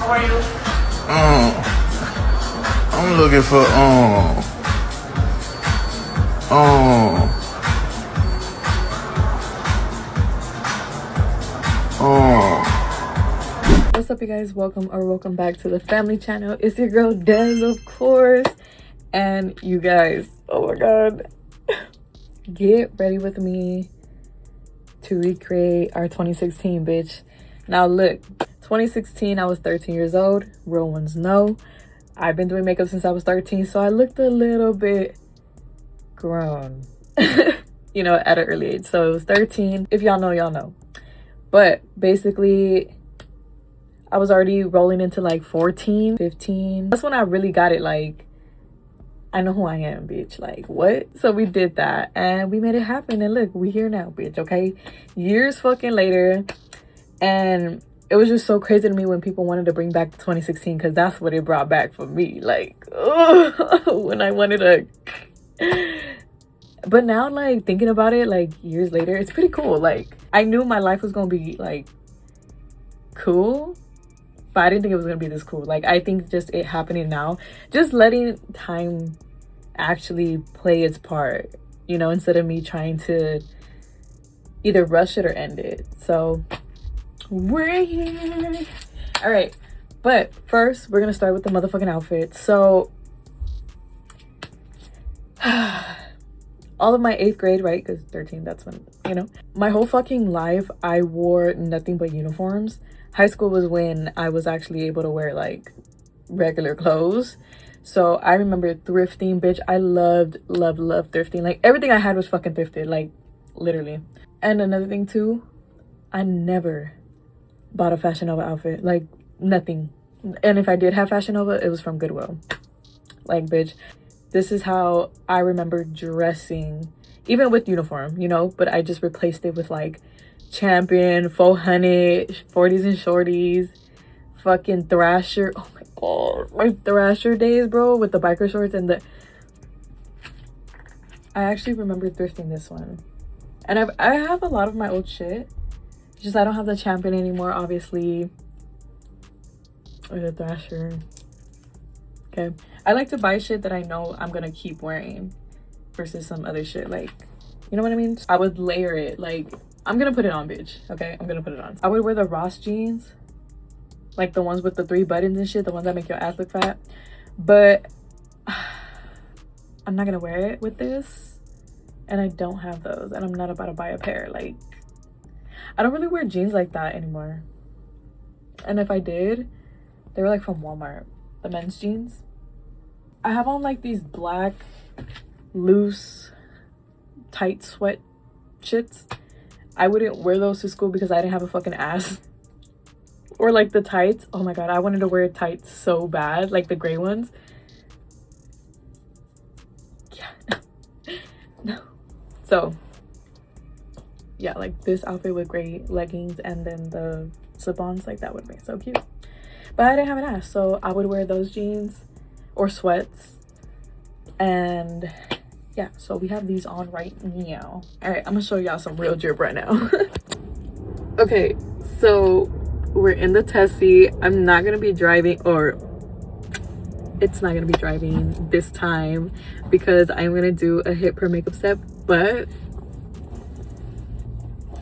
How are you? I'm looking for What's up, you guys? Welcome back to the family channel. It's your girl Des, of course. And you guys, oh my god, get ready with me to recreate our 2016, bitch. Now look, 2016, I was 13 years old. Real ones know I've been doing makeup since I was 13, so I looked a little bit grown you know, at an early age. So it was 13. If y'all know, y'all know. But basically, I was already rolling into like 14, 15. That's when I really got it, like, I know who I am, bitch. Like, what? So we did that and we made it happen. And look, we here now, bitch, okay? Years fucking later. And it was just so crazy to me when people wanted to bring back 2016, because that's what it brought back for me. Like, when I wanted to... But now, like, thinking about it, like, years later, it's pretty cool. Like, I knew my life was gonna be, like, cool, but I didn't think it was gonna be this cool. Like, I think just it happening now, just letting time actually play its part, you know, instead of me trying to either rush it or end it. So we're here. All right, but first we're gonna start with the motherfucking outfit. So all of my 8th grade, right, because 13, that's when, you know, my whole fucking life I wore nothing but uniforms. High school was when I was actually able to wear like regular clothes. So I remember thrifting, bitch. I loved thrifting. Like, everything I had was fucking thrifted, like, literally. And another thing too, I never bought a Fashion Nova outfit, like, nothing. And if I did have Fashion Nova, it was from Goodwill. Like, bitch, this is how I remember dressing, even with uniform, you know, but I just replaced it with like Champion, 400, 40s and shorties, fucking Thrasher. Oh my god, my Thrasher days, bro, with the biker shorts and the... I actually remember thrifting this one. And I have a lot of my old shit. Just I don't have the Champion anymore, obviously. Or the Thrasher. Okay. I like to buy shit that I know I'm gonna keep wearing versus some other shit. Like, you know what I mean? I would layer it. Like, I'm gonna put it on, bitch. Okay, I'm gonna put it on. I would wear the Ross jeans, like the ones with the 3 buttons and shit, the ones that make your ass look fat. But I'm not gonna wear it with this, and I don't have those, and I'm not about to buy a pair. Like, I don't really wear jeans like that anymore. And if I did, they were like from Walmart, the men's jeans. I have on like these black loose tight sweat shits. I wouldn't wear those to school because I didn't have a fucking ass. Or like the tights. Oh my god, I wanted to wear tights so bad, like the gray ones. Yeah. No. So yeah, like this outfit with gray leggings and then the slip-ons, like that would be so cute. But I didn't have an ass, so I would wear those jeans or sweats. And yeah, so we have these on right now. All right, I'm gonna show y'all some real drip right now. Okay, so we're in the Tessie. I'm not gonna be driving, or it's not gonna be driving this time because I'm gonna do a hit per makeup step, but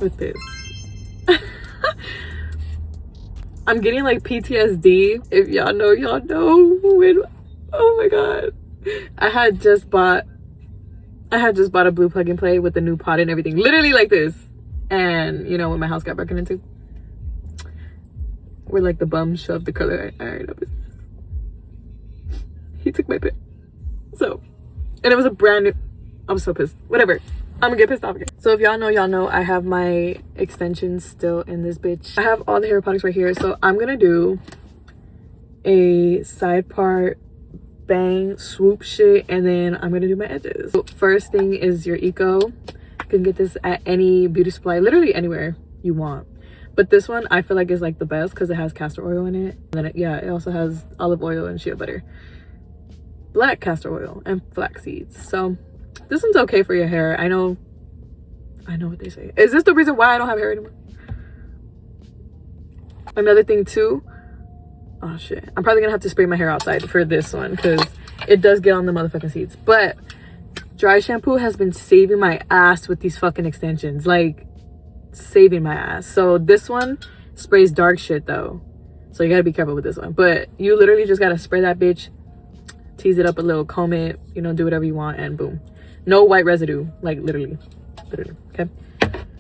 with this. I'm getting like PTSD. If y'all know, y'all know. When, oh my god, I had just bought a blue plug and play with the new pot and everything, literally like this. And you know, when my house got broken into, where like the bum shoved the color, I already know this. He took my pen. So, and it was a brand new... I was so pissed. Whatever, I'm gonna get pissed off again. So if y'all know, y'all know I have my extensions still in this bitch. I have all the hair products right here. So I'm gonna do a side part bang swoop shit, and then I'm gonna do my edges. So first thing is your Eco. You can get this at any beauty supply, literally anywhere you want. But this one I feel like is like the best because it has castor oil in it. And then it also has olive oil and shea butter, black castor oil, and flax seeds. So this one's okay for your hair. I know what they say. Is this the reason why I don't have hair anymore? Another thing too, Oh shit, I'm probably gonna have to spray my hair outside for this one because it does get on the motherfucking seats. But dry shampoo has been saving my ass with these fucking extensions, like saving my ass. So this one sprays dark shit though, so you gotta be careful with this one. But you literally just gotta spray that bitch, tease it up a little, comb it, you know, do whatever you want, and boom, no white residue, like literally. Okay,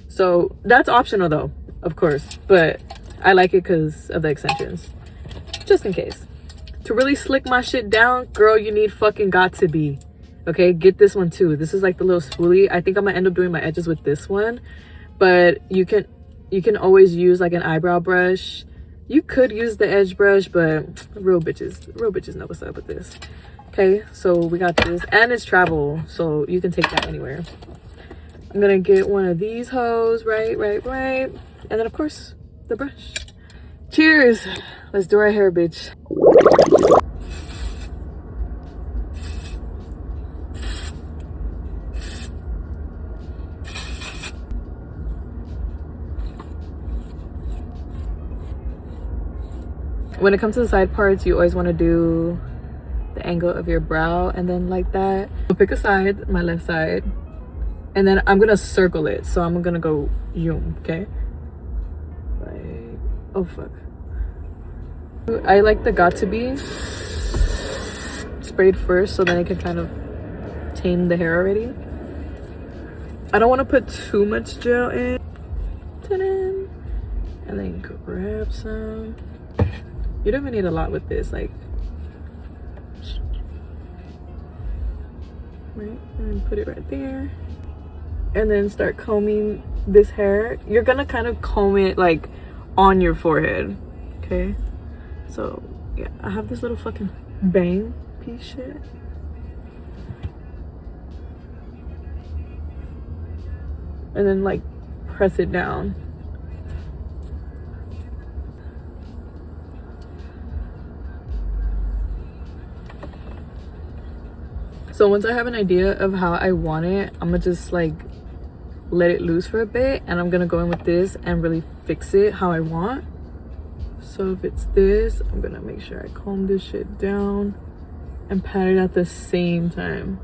so that's optional though, of course, but I like it because of the extensions, just in case. To really slick my shit down, girl, you need fucking got to be. Okay, get this one too. This is like the little spoolie. I think I'm gonna end up doing my edges with this one, but you can always use like an eyebrow brush. You could use the edge brush, but real bitches know what's up with this. Okay, so we got this, and it's travel, so you can take that anywhere. I'm gonna get one of these hoes, right, and then of course the brush. Cheers, let's do our hair, bitch. When it comes to the side parts, you always want to do the angle of your brow, and then like that. So pick a side, my left side, and then I'm gonna circle it. So I'm gonna go zoom, okay? Like, oh fuck. I like the got to be sprayed first, so then I can kind of tame the hair already. I don't want to put too much gel in. Ta-da! And then grab some. You don't even need a lot with this, like, right, and put it right there, and then start combing this hair. You're gonna kind of comb it like on your forehead, okay? So yeah, I have this little fucking bang piece shit. And then like press it down. So once I have an idea of how I want it, I'm gonna just like let it loose for a bit, and I'm gonna go in with this and really fix it how I want. So if it's this, I'm gonna make sure I comb this shit down and pat it at the same time.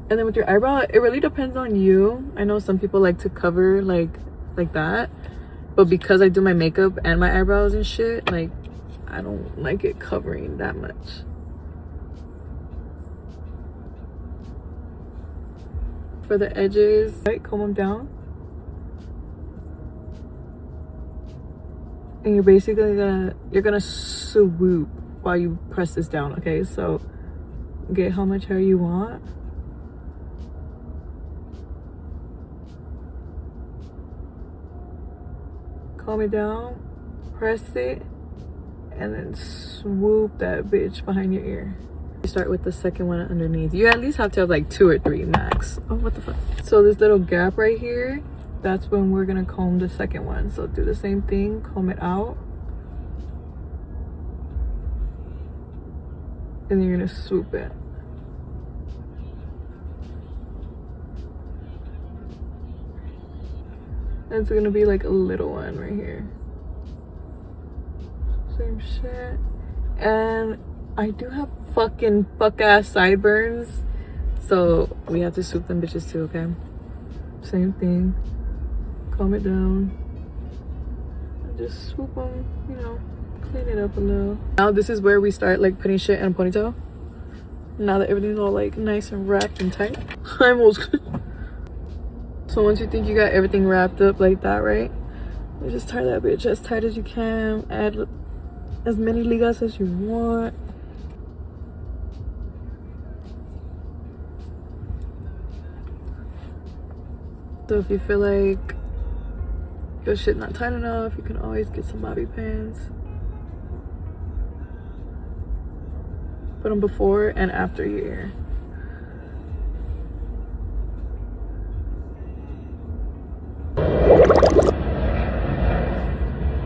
And then with your eyebrow, it really depends on you. I know some people like to cover like that, but because I do my makeup and my eyebrows and shit, like I don't like it covering that much. For the edges, right, comb them down, and you're basically gonna swoop while you press this down. Okay, so get how much hair you want. Calm it down, press it, and then swoop that bitch behind your ear. You start with the second one underneath. You at least have to have like 2 or 3 max. Oh, what the fuck? So this little gap right here, that's when we're gonna comb the second one. So do the same thing, comb it out, and then you're gonna swoop it. It's gonna be like a little one right here. Same shit. And I do have fucking ass sideburns, so we have to swoop them bitches too, okay? Same thing. Calm it down. And just swoop them, you know, clean it up a little. Now this is where we start like putting shit in a ponytail. Now that everything's all like nice and wrapped and tight. I almost So once you think you got everything wrapped up like that, right? You just tie that bitch as tight as you can. Add as many ligas as you want. So if you feel like your shit not tight enough, you can always get some bobby pins. Put them before and after your ear.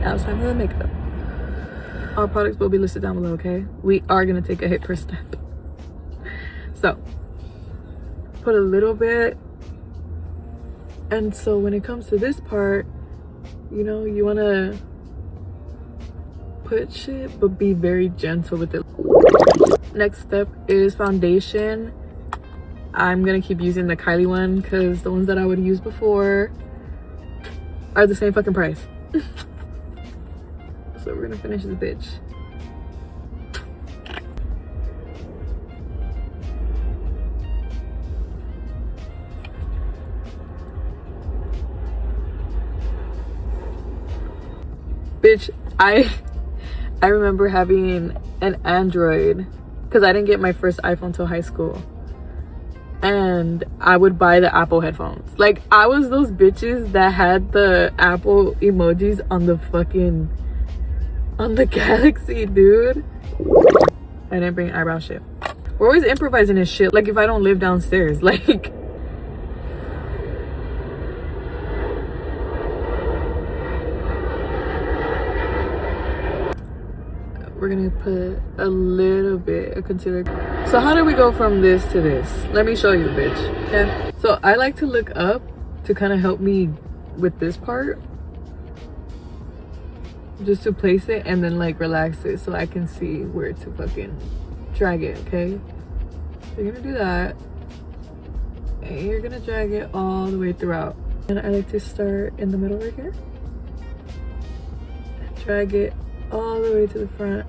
Now it's time for the makeup. Our products will be listed down below, okay? We are gonna take a hit per step. So, put a little bit. And so when it comes to this part, you know, you wanna put shit, but be very gentle with it. Next step is foundation. I'm gonna keep using the Kylie one because the ones that I would use before are the same fucking price. So we're gonna finish this bitch. Bitch, I remember having an Android because I didn't get my first iPhone till high school, and I would buy the Apple headphones. Like, I was those bitches that had the Apple emojis on the Galaxy, dude. I didn't bring eyebrow shit. We're always improvising this shit, like if I don't live downstairs. Like, we're gonna put a little bit of concealer. So how do we go from this to this? Let me show you, bitch. Okay, so I like to look up to kind of help me with this part, just to place it and then like relax it so I can see where to fucking drag it. Okay, so you're gonna do that and you're gonna drag it all the way throughout. And I like to start in the middle right here, drag it all the way to the front,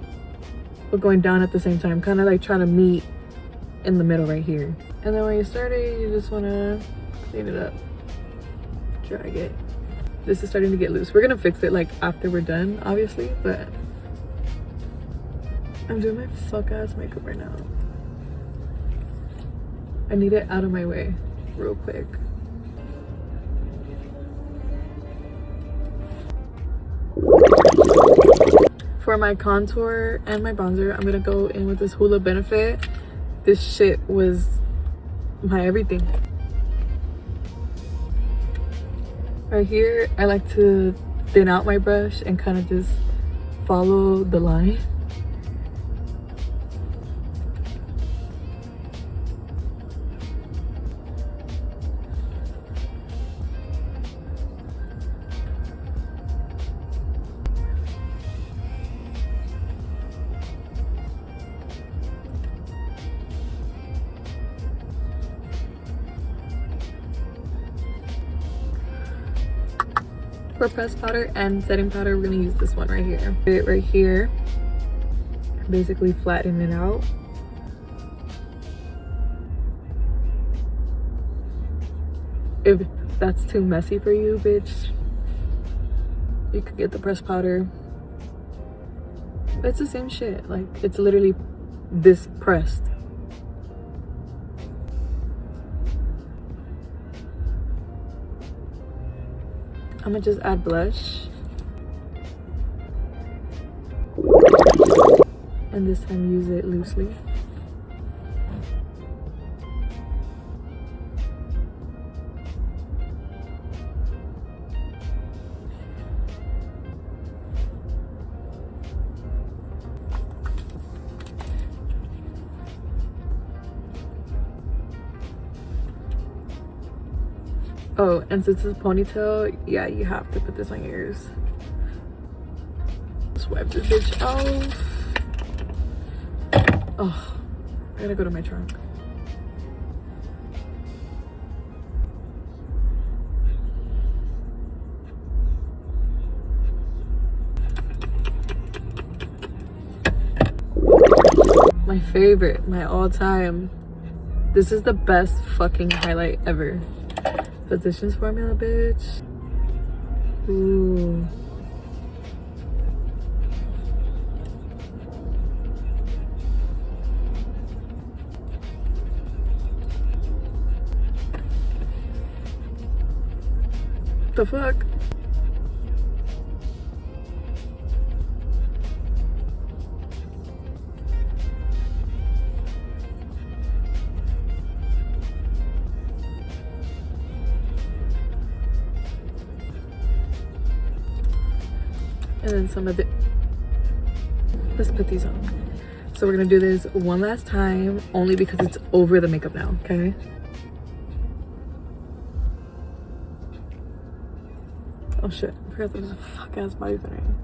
but going down at the same time, kind of like trying to meet in the middle right here. And then when you start it, you just want to clean it up, drag it. This is starting to get loose. We're gonna fix it like after we're done, obviously, but I'm doing my suck ass makeup right now. I need it out of my way real quick. For my contour and my bronzer, I'm gonna go in with this Hoola Benefit. This shit was my everything. Right here, I like to thin out my brush and kind of just follow the line. For pressed powder and setting powder, we're gonna use this one right here. It right here, basically flatten it out. If that's too messy for you, bitch, you could get the pressed powder. It's the same shit. Like, it's literally this pressed. I'm gonna just add blush, and this time use it loosely. Oh, and since it's a ponytail, yeah, you have to put this on your ears. Just wipe this bitch off. Oh, I gotta go to my trunk. My favorite, my all-time. This is the best fucking highlight ever. Physicians Formula, bitch. Ooh. The fuck? And then some of it. Let's put these on. So we're gonna do this one last time, only because it's over the makeup now, okay? Oh shit, I forgot there's a fuck ass body thing.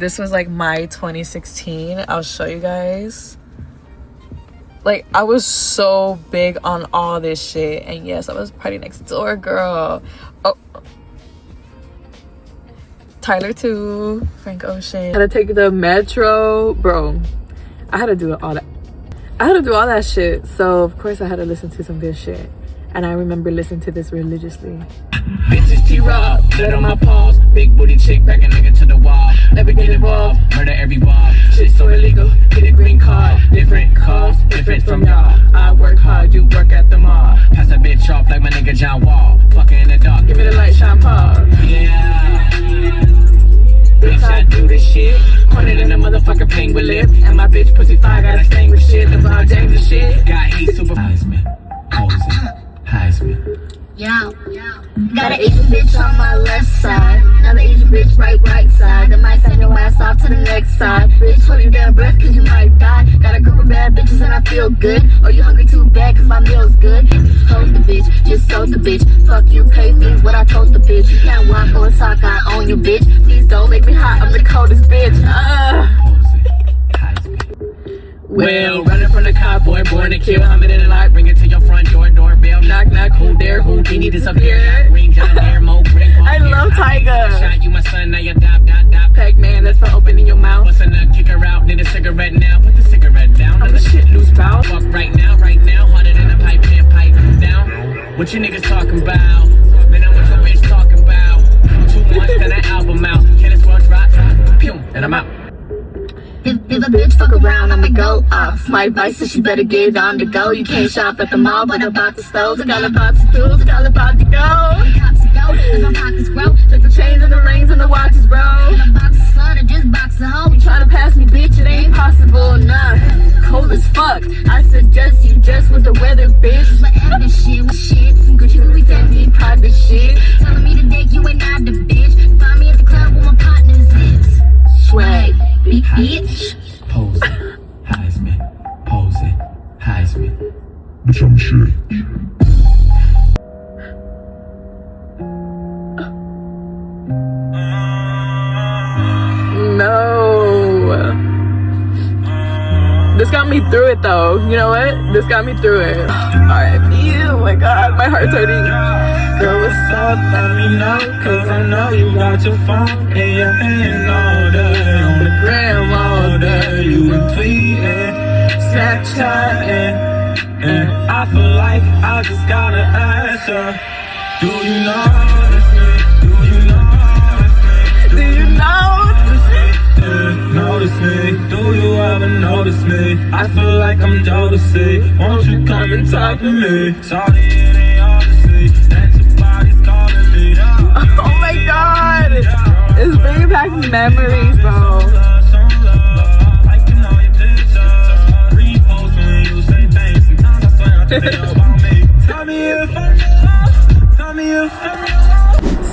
This was like my 2016. I'll show you guys. Like, I was so big on all this shit. And yes, I was party next door, girl. Oh, Tyler too. Frank Ocean. I had to take the metro, bro. I had to do all that. I had to do all that shit. So of course I had to listen to some good shit. And I remember listening to this religiously. Bitches T-Rob, blood on my paws. Big booty chick, back a nigga to the wall. Never get involved, murder every wall. Shit so illegal, get a green card. Different cars, different from y'all. I work hard, you work at the mall. Pass a bitch off like my nigga John Wall. Fucking in the dark, give me the light, Sean Paul. Yeah. Bitch, I do this shit. Cornered in a motherfucker penguin lip. And my bitch pussy fire, got a stain with shit. LeBron James and shit. Got heat super. Heisman, Posey, Heisman. Yeah. Got an Asian bitch on my left side, another Asian bitch right side. I might send your ass off to the next side. Bitch, hold your damn breath cause you might die. Got a group of bad bitches and I feel good. Or you hungry too bad cause my meal's good. Hold the bitch, just sold the bitch. Fuck you, pay me what I told the bitch. You can't walk or talk, I own you, bitch. Please don't make me hot, I'm the coldest bitch. Well, running from the cowboy, born to kill. I'm in the light, bring it to your front door, doorbell. Knock, knock, who there, who did he disappear? Green John Air, Mo, Green. I love Tyga. Shot you, my son, now you dop. Pac-Man, that's for opening your mouth. What's a nut, kick her out, need a cigarette now. Put the cigarette down, I'm the shit loose bow. Fuck right now, harder than a pipe, can't pipe down. What you niggas talking about? Man, I'm what your bitch talking about. 2 months, then that album out. Can this world drop? Pew, and I'm out. If a bitch fuck around, I'ma go off. My advice is you better get it on the go. You can't shop at the mall, but about the stove. I got a box of tools, I got a box to go. Cops to go, cause my pockets grow. Took the chains and the rings and the watches, bro. And a box of sun and just box of hoe. You tryna pass me, bitch, it ain't possible, nah. Cold as fuck, I suggest you just with the weather, bitch. Whatever shit, with shit, some Gucci, Louis, Fenty, private shit. Telling me to dig, you ain't not the bitch. Find me at the club where my partners is. Swag, big bitch. Posey, Heisman, Posey, Heisman. Bitch, I'm shit. No. This got me through it though. You know what? This got me through it. R.I.P. Oh my god, my heart's hurting. Girl, what's up? Let me know, cause I know you got your phone in your hand all day. On the gram all day, you been tweeting, Snapchatting, and I feel like I just gotta ask her, do you notice me? Do you notice me? Do you notice me? Notice me? Do you ever notice me? I feel like I'm Jodeci. Won't you come and talk to me? Sorry, it ain't hard to see that your body's calling me. Oh my god! It's bringing back memories, bro.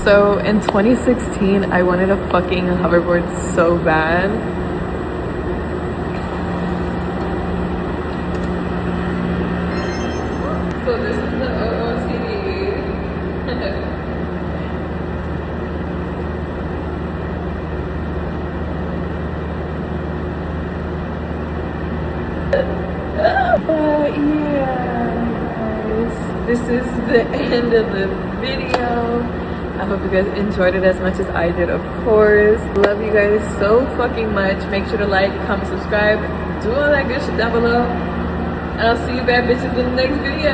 So in 2016, I wanted a fucking hoverboard so bad. So this is the OOTD. But yeah, guys, this is the end of the video. I hope you guys enjoyed it as much as I did, of course. Love you guys so fucking much. Make sure to like, comment, subscribe, do all that good shit down below. And I'll see you bad bitches in the next video.